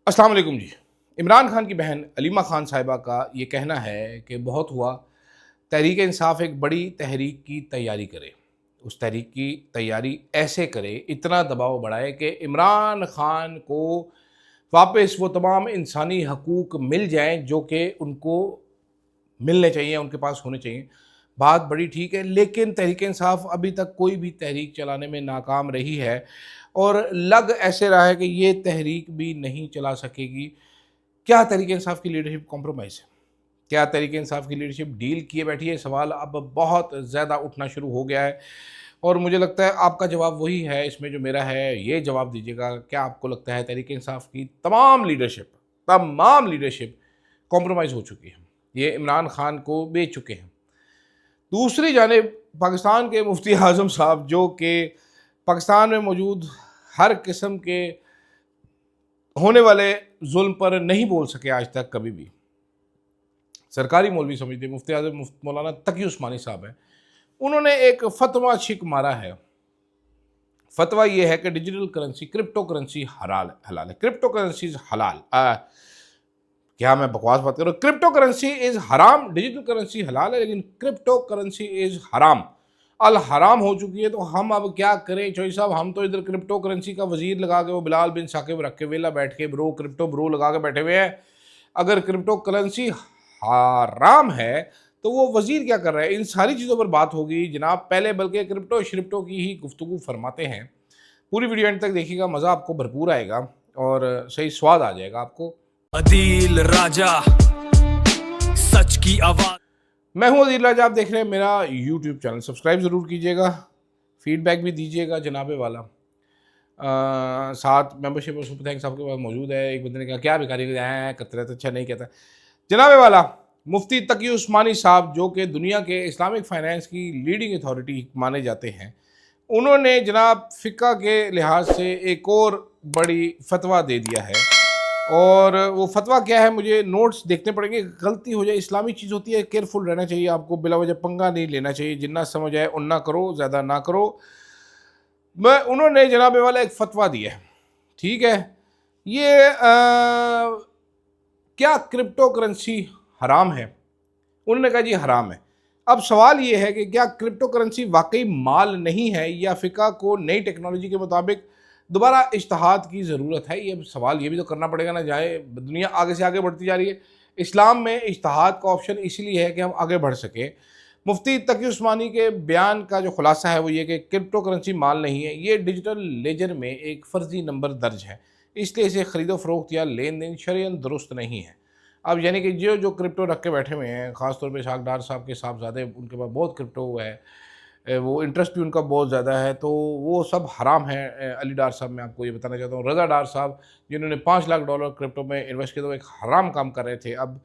अस्सलाम वालेकुम जी। इमरान खान की बहन अलीमा खान साहिबा का ये कहना है कि बहुत हुआ, तहरीक इंसाफ एक बड़ी तहरीक की तैयारी करे। उस तहरीक की तैयारी ऐसे करे, इतना दबाव बढ़ाए कि इमरान खान को वापस वो तमाम इंसानी हकूक़ मिल जाएँ जो कि उनको मिलने चाहिए, उनके पास होने चाहिए। बात बड़ी ठीक है, लेकिन तहरीक इंसाफ अभी तक कोई भी तहरीक चलाने में नाकाम रही है और लग ऐसे रहा है कि ये तहरीक भी नहीं चला सकेगी। क्या तहरीक इंसाफ की लीडरशिप कॉम्प्रोमाइज़ है? क्या तहरीक इंसाफ की लीडरशिप डील किए बैठी है? सवाल अब बहुत ज़्यादा उठना शुरू हो गया है और मुझे लगता है आपका जवाब वही है इसमें जो मेरा है, ये जवाब दीजिएगा। क्या आपको लगता है तहरीक इंसाफ की तमाम लीडरशिप कॉम्प्रोमाइज़ हो चुकी है? ये इमरान खान को बेच चुके हैं। दूसरी जानिब पाकिस्तान के मुफ्ती आज़म साहब, जो कि पाकिस्तान में मौजूद हर किस्म के होने वाले जुल्म पर नहीं बोल सके आज तक कभी भी। सरकारी मौलवी समझते, मुफ्ती आज़म मौलाना तकी उस्मानी साहब हैं, उन्होंने एक फतवा छिक मारा है। फतवा ये है कि डिजिटल करेंसी, क्रिप्टो करेंसी हलाल है। क्रिप्टो करेंसी हलाल, क्या मैं बकवास बात कर रहा हूँ? क्रिप्टो करेंसी इज़ हराम, डिजिटल करेंसी हलाल है, लेकिन क्रिप्टो करेंसी इज़ हराम। अल हराम हो चुकी है, तो हम अब क्या करें चौधरी साहब? हम तो इधर क्रिप्टो करेंसी का वजीर लगा के, वो बिलाल बिन साकिब रख के वेला बैठ के ब्रो क्रिप्टो ब्रो लगा के बैठे हुए हैं। अगर क्रिप्टो करेंसी हराम है तो वो वजीर क्या कर रहा है? इन सारी चीज़ों पर बात होगी जनाब। पहले बल्कि क्रिप्टो श्रिप्टो की ही गुफ्तगू फरमाते हैं। पूरी वीडियो एंड तक देखिएगा, मज़ा आपको भरपूर आएगा और सही स्वाद आ जाएगा आपको। अदील राजा, सच की आवाज। मैं हूं अदील राजा, आप देख रहे हैं मेरा यूट्यूब चैनल। सब्सक्राइब ज़रूर कीजिएगा, फीडबैक भी दीजिएगा जनाबे वाला। साथ मेंबरशिप और सुपर थैंक्स आपके पास मौजूद है। एक बंदे ने कहा क्या भिखारी कतरे तो अच्छा नहीं कहता जनाबे वाला। मुफ्ती तकी उस्मानी साहब, जो कि दुनिया के इस्लामिक फाइनेंस की लीडिंग अथॉरिटी माने जाते हैं, उन्होंने जनाब फ़िक़्ह के लिहाज से एक और बड़ी फतवा दे दिया है। और वो फतवा क्या है, मुझे नोट्स देखने पड़ेंगे। गलती हो जाए, इस्लामी चीज़ होती है, केयरफुल रहना चाहिए आपको, बिला वजह पंगा नहीं लेना चाहिए। जितना समझ आए उतना करो, ज़्यादा ना करो। उन्होंने जनाब वाला एक फ़तवा दिया है, ठीक है। ये क्या क्रिप्टो करेंसी हराम है? उन्होंने कहा जी हराम है। अब सवाल ये है कि क्या क्रिप्टो करेंसी वाकई माल नहीं है, या फ़िक़्ह को नई टेक्नोलॉजी के मुताबिक दोबारा इज्तिहाद की ज़रूरत है? ये सवाल ये भी तो करना पड़ेगा ना। जाए दुनिया आगे से आगे बढ़ती जा रही है, इस्लाम में इज्तिहाद का ऑप्शन इसलिए है कि हम आगे बढ़ सकें। मुफ्ती तकी उस्मानी के बयान का जो खुलासा है वो ये कि क्रिप्टो करेंसी माल नहीं है, ये डिजिटल लेजर में एक फ़र्जी नंबर दर्ज है, इसलिए इसे ख़रीदो फ़रोख्त या लेन देन शरअन दुरुस्त नहीं है। अब यानी कि जो क्रिप्टो रख के बैठे हुए हैं, ख़ासतौर पे शाख डार साहब के साहबजादे, उनके पास बहुत क्रिप्टो है, वो इंटरेस्ट भी उनका बहुत ज़्यादा है, तो वो सब हराम है। अली डार साहब, मैं आपको ये बताना चाहता हूँ, रज़ा डार साहब जिन्होंने $5 लाख क्रिप्टो में इन्वेस्ट किया, तो एक हराम काम कर रहे थे। अब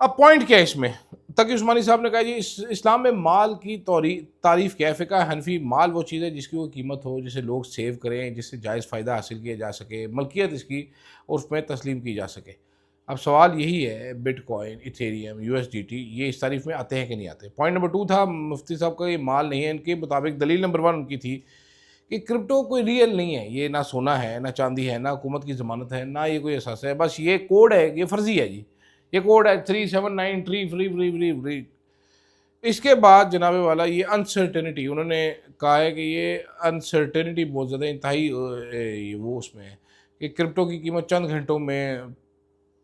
पॉइंट क्या है इसमें? तकी उस्मानी साहब ने कहा जी इस्लाम में माल की तारीफ़ क्या है? फ़िक़्ह हनफ़ी, माल वो चीज़ है जिसकी वो कीमत हो, जिसे लोग सेव करें, जिससे जायज़ फ़ायदा हासिल किया जा सके, मलकियत इसकी और उसमें तस्लीम की जा सके। अब सवाल यही है, बिटकॉइन, इथेरियम, यूएसडीटी, ये इस तारीफ़ में आते हैं कि नहीं आते? पॉइंट नंबर 2 था मुफ्ती साहब का, ये माल नहीं है। इनके मुताबिक दलील नंबर 1 उनकी थी कि क्रिप्टो कोई रियल नहीं है, ये ना सोना है, ना चांदी है, ना हुकूमत की ज़मानत है, ना ये कोई एहसास है, बस ये कोड है, ये फ़र्ज़ी है जी। ये कोड है 379 tree free free free free. इसके बाद जनाबे वाला ये अनसर्टेनिटी, उन्होंने कहा है कि ये अनसर्टेनिटी बहुत ज़्यादा इंतहाई वो उसमें है कि क्रिप्टो की कीमत चंद घंटों में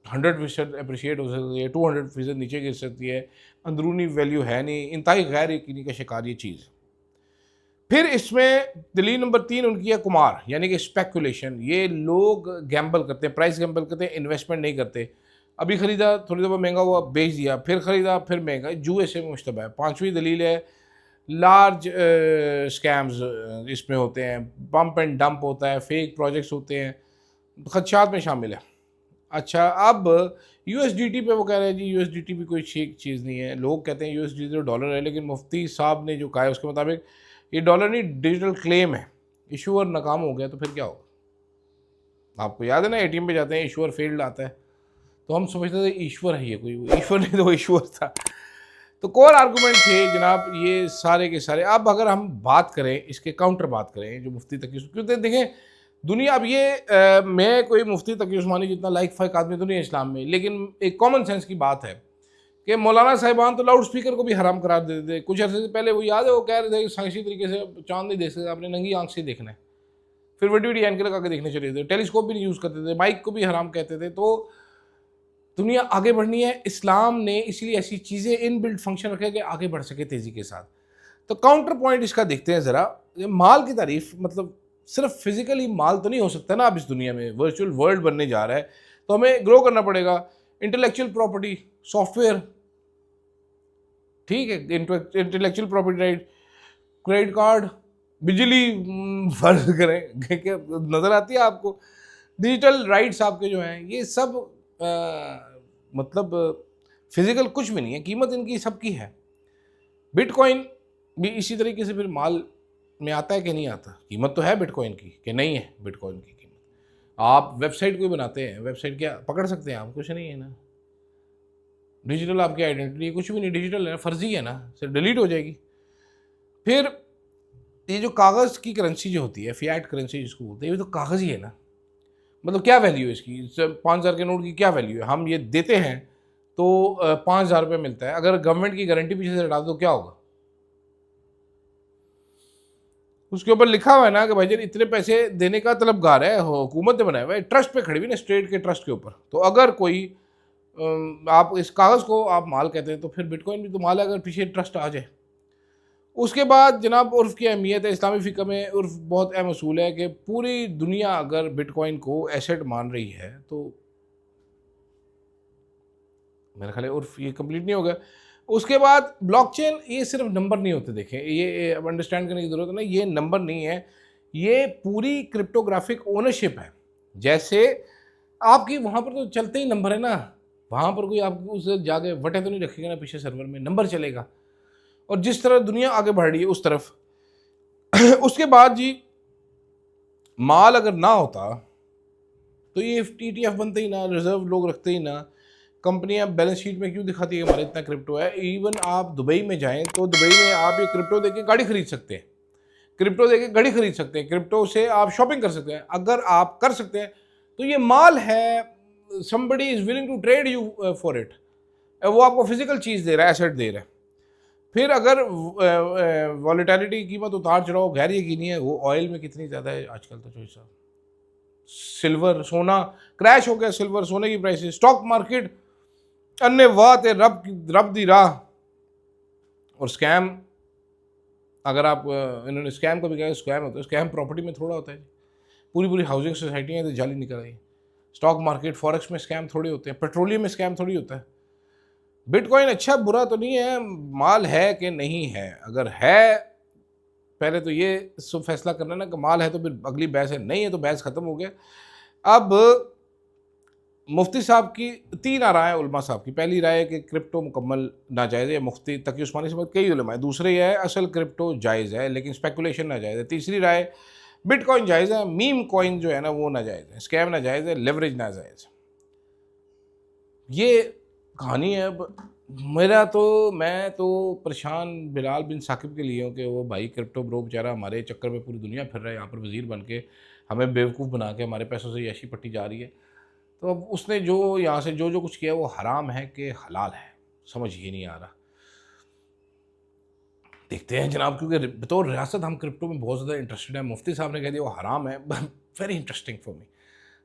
100% अप्रिशिएट हो सकती है, 200% नीचे गिर सकती है, अंदरूनी वैल्यू है नहीं, इंतहाई गैर यकीनी का शिकार ये चीज़। फिर इसमें दलील नंबर 3 उनकी है कुमार, यानी कि स्पेकुलेशन। ये लोग गैम्बल करते हैं, प्राइस गैम्बल करते हैं, इन्वेस्टमेंट नहीं करते। अभी ख़रीदा, थोड़ी देर बाद महंगा हुआ, बेच दिया, फिर ख़रीदा, फिर महंगा, जुए से मुश्तबह है। 5वीं दलील है लार्ज स्कैम्स इसमें होते हैं, पम्प एंड डंप होता है, फेक प्रोजेक्ट्स होते हैं, खदशात में शामिल है। अच्छा, अब यूएसडीटी पे वो कह रहे हैं जी यूएसडीटी भी कोई ठीक चीज़ नहीं है। लोग कहते हैं यूएसडीटी तो डॉलर है, लेकिन मुफ्ती साहब ने जो कहा है उसके मुताबिक ये डॉलर नहीं, डिजिटल क्लेम है। इशूअर नाकाम हो गया तो फिर क्या होगा? आपको याद है ना, एटीएम पे जाते हैं, इशूअर फेल्ड आता है, तो हम समझते थे ईश्वर है ये, कोई ईश्वर नहीं तो ईश्वर था। तो कोर आर्गूमेंट थे जनाब ये सारे के सारे। अब अगर हम बात करें, इसके काउंटर बात करें, जो मुफ्ती तकी, क्योंकि देखें दुनिया अब ये मैं कोई मुफ्ती तकी उस्मानी जितना लाइक फाइक आदमी तो नहीं है इस्लाम में, लेकिन एक कॉमन सेंस की बात है कि मौलाना साहिबान तो लाउड स्पीकर को भी हराम करार देते थे। कुछ अर्से से पहले वो याद है, वो कह रहे थे कि साइंसी तरीके से चांद नहीं देख सकते, आपने नंगी आंख से देखना है। फिर बड़ी बड़ी एनके लगा के देखने चले थे, टेलीस्कोप भी नहीं यूज़ करते थे, माइक को भी हराम कहते थे। तो दुनिया आगे बढ़नी है, इस्लाम ने इसलिए ऐसी चीज़ें इन बिल्ट फंक्शन रखे कि आगे बढ़ सके तेज़ी के साथ। तो काउंटर पॉइंट इसका देखते हैं ज़रा। माल की तारीफ, मतलब सिर्फ फिजिकली माल तो नहीं हो सकता ना, अब इस दुनिया में वर्चुअल वर्ल्ड बनने जा रहा है, तो हमें ग्रो करना पड़ेगा। इंटेलेक्चुअल प्रॉपर्टी, सॉफ्टवेयर, ठीक है, intellectual property right, credit card, बिजली, फर्ज करें क्या नज़र आती है आपको, डिजिटल राइट्स आपके जो हैं, ये सब मतलब फिजिकल कुछ भी नहीं है, कीमत इनकी सबकी है। बिटकॉइन भी इसी तरीके से फिर माल में आता है कि नहीं आता? कीमत तो है बिटकॉइन की कि नहीं है? बिटकॉइन की कीमत, आप वेबसाइट कोई बनाते हैं, वेबसाइट क्या पकड़ सकते हैं आप? कुछ नहीं है ना। डिजिटल आपकी आइडेंटिटी कुछ भी नहीं, डिजिटल है ना, फर्जी है ना, सिर्फ डिलीट हो जाएगी। फिर ये जो कागज़ की करेंसी जो होती है, फियाट करेंसी जिसको बोलते हैं, ये तो कागज़ ही है ना। मतलब क्या वैल्यू है इसकी? 5,000 के नोट की क्या वैल्यू है? हम ये देते हैं तो 5,000 रुपये मिलता है, अगर गवर्नमेंट की गारंटी पीछे से हटा दो तो क्या होगा? उसके ऊपर लिखा हुआ है ना कि भाईजान इतने पैसे देने का तलबगार है, हुकूमत ने बनाया हुआ है, ट्रस्ट पे खड़ी हुई ना, स्टेट के ट्रस्ट के ऊपर। तो अगर कोई आप इस कागज़ को आप माल कहते हैं, तो फिर बिटकॉइन भी तो माल है, अगर पीछे ट्रस्ट आ जाए। उसके बाद जनाब उर्फ़ की अहमियत है, इस्लामी फ़िक़्ह में उर्फ़ बहुत अहम असूल है कि पूरी दुनिया अगर बिटकॉइन को एसेट मान रही है, तो मेरा ख्याल है उर्फ़ ये कंप्लीट नहीं होगा। उसके बाद ब्लॉकचेन, ये सिर्फ नंबर नहीं होते, देखें ये अब अंडरस्टैंड करने की ज़रूरत है ना, ये नंबर नहीं है, ये पूरी क्रिप्टोग्राफिक ओनरशिप है। जैसे आपकी वहाँ पर तो चलते ही नंबर है ना, वहाँ पर कोई आपको उस जाके वटे तो नहीं रखेगा ना, पीछे सर्वर में नंबर चलेगा। और जिस तरह दुनिया आगे बढ़ रही है उस तरफ उसके बाद जी, माल अगर ना होता तो ये ETF बनते ही ना, रिजर्व लोग रखते ही ना, कंपनियां बैलेंस शीट में क्यों दिखाती है हमारे इतना क्रिप्टो है। इवन आप दुबई में जाएं तो दुबई में आप ये क्रिप्टो देके गाड़ी खरीद सकते हैं, क्रिप्टो देके गाड़ी खरीद सकते हैं, क्रिप्टो से आप शॉपिंग कर सकते हैं। अगर आप कर सकते हैं तो ये माल है, somebody is willing to trade you for it, वो आपको फिजिकल चीज़ दे रहा है, एसेट दे रहा है। फिर अगर वॉलेटिलिटी, कीमत उतार चढ़ाव गैर यकीनी है, वो ऑयल में कितनी ज़्यादा है आजकल, तो जो साहब सिल्वर, सोना क्रैश हो गया, सिल्वर सोने की प्राइसेस, स्टॉक मार्केट अन्य वात है, रब दी राह। और स्कैम, अगर आप इन्होंने स्कैम को भी कहा, स्कैम होता है, स्कैम प्रॉपर्टी में थोड़ा होता है, पूरी पूरी हाउसिंग सोसाइटियाँ तो जाली निकल रही हैं। स्टॉक मार्केट फॉरेक्स में स्कैम थोड़ी होते हैं, पेट्रोलियम में स्कैम थोड़ी होता है। बिटकॉइन अच्छा बुरा तो नहीं है, माल है कि नहीं है? अगर है, पहले तो ये सब फैसला करना ना कि माल है तो फिर अगली बहस है, नहीं है तो बहस ख़त्म हो गया। अब मुफ्ती साहब की 3 राय है, उलमा साहब की। पहली राय है कि क्रिप्टो मुकम्मल नाजायज़ है, मुफ्ती तकी उस्मानी से कई उलमा है। दूसरी है असल क्रिप्टो जायज़ है लेकिन स्पेकुलेशन नाजायज़ है। तीसरी राय बिटकॉइन जायज़ है, मीम कॉइन जो है ना वो नाजायज़ है, स्कैम नाजायज़ है, लेवरेज नाजायज़ है। ये कहानी है। अब मैं तो परेशान बिलाल बिन साकिब के लिए हूँ कि वो भाई क्रिप्टो ब्रो बेचारा हमारे चक्कर में पूरी दुनिया फिर रहा है, यहाँ पर वज़ीर बन के हमें बेवकूफ़ बना के हमारे पैसों से यशी पट्टी जा रही है। तो अब उसने जो यहाँ से जो कुछ किया वो हराम है कि हलाल है, समझ ही नहीं आ रहा। देखते हैं जनाब, क्योंकि बतौर रियासत हम क्रिप्टो में बहुत ज़्यादा इंटरेस्टेड है। मुफ्ती साहब ने कह दिया वो हराम है, वेरी इंटरेस्टिंग फॉर मी।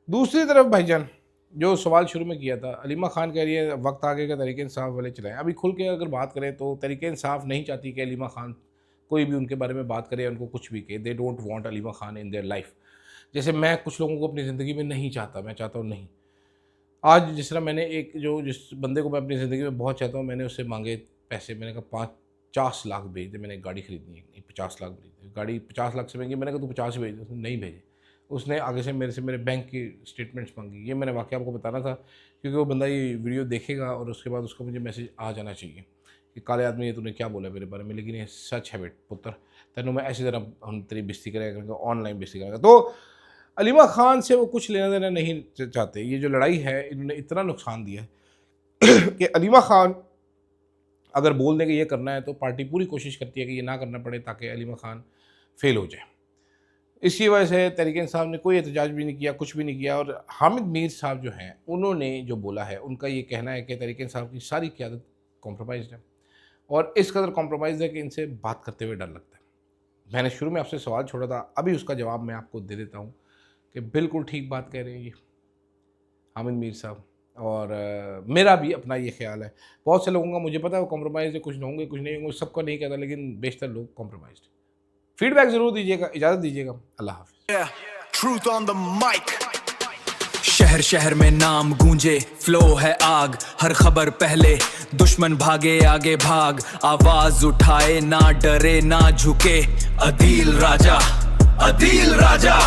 दूसरी तरफ भाईजान जो सवाल शुरू में किया था, अलीमा खान कह रही है वक्त आगे का तरीके इंसाफ वाले चलाएं। अभी खुल के अगर बात करें तो तरीके इंसाफ नहीं चाहती कि अलीमा खान कोई भी उनके बारे में बात करे, उनको कुछ भी कहे। They don't want Aleema Khan in their life. जैसे मैं कुछ लोगों को अपनी ज़िंदगी में नहीं चाहता, मैं चाहता हूँ नहीं। आज जिस तरह मैंने जिस बंदे को मैं अपनी ज़िंदगी में बहुत चाहता हूँ, मैंने उससे मांगे पैसे, मैंने कहा 50 लाख भेज दे, मैंने गाड़ी खरीदनी है। नहीं, 50 लाख भेज दे, गाड़ी 50 लाख से महंगी, मैंने कहा तू 50 भेज दे, उसने नहीं भेजे। उसने आगे से मेरे बैंक की स्टेटमेंट्स मांगी। ये मैंने वाक़या आपको बताना था क्योंकि वो बंदा ये वीडियो देखेगा और उसके बाद उसको मुझे मैसेज आ जाना चाहिए कि काले आदमी ये तूने क्या बोला मेरे बारे में, लेकिन ये सच है बेट पुत्र, तेनों मैं ऐसी तरह हम तेरी बेइज्जती करेगा, ऑनलाइन बेइज्जती करेगा। तो अलीमा खान से वो कुछ लेना देना नहीं चाहते। ये जो लड़ाई है, इन्होंने इतना नुकसान दिया है कि अलीमा खान अगर बोल दें कि ये करना है तो पार्टी पूरी कोशिश करती है कि ये ना करना पड़े ताकि अलीमा खान फेल हो जाए। इसी वजह से तहरीक इंसाफ ने कोई एहतजाज भी नहीं किया, कुछ भी नहीं किया। और हामिद मीर साहब जो हैं, उन्होंने जो बोला है, उनका ये कहना है कि तहरीक इंसाफ की सारी क़यादत कॉम्प्रोमाइज़ है और इस कदर कॉम्प्रोमाइज़ है कि इनसे बात करते हुए डर लगता है। मैंने शुरू में आपसे सवाल छोड़ा था, अभी उसका जवाब मैं आपको दे देता हूँ कि बिल्कुल ठीक बात कह रहे हैं ये हामिद मीर साहब। और मेरा भी अपना ये ख्याल है। बहुत से लोगों का मुझे पता है वो कॉम्प्रोमाइज़ है, कुछ होंगे कुछ नहीं होंगे, सबका नहीं कहता, लेकिन बेशतर लोग कॉम्प्रोमाइज़। फीडबैक ज़रूर दीजिएगा, इजाज़त दीजिएगा, अल्लाह हाफ़िज़। Truth on the mic. शहर शहर में नाम गूंजे, फ्लो है आग, हर खबर पहले, दुश्मन भागे आगे भाग, आवाज उठाए ना डरे ना झुके, अदील राजा, अदील राजा,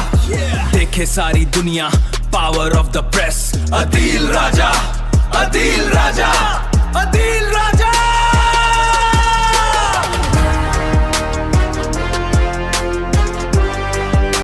देखे सारी दुनिया, power of the press, Adeel Raja, Adeel Raja, Adeel Raja.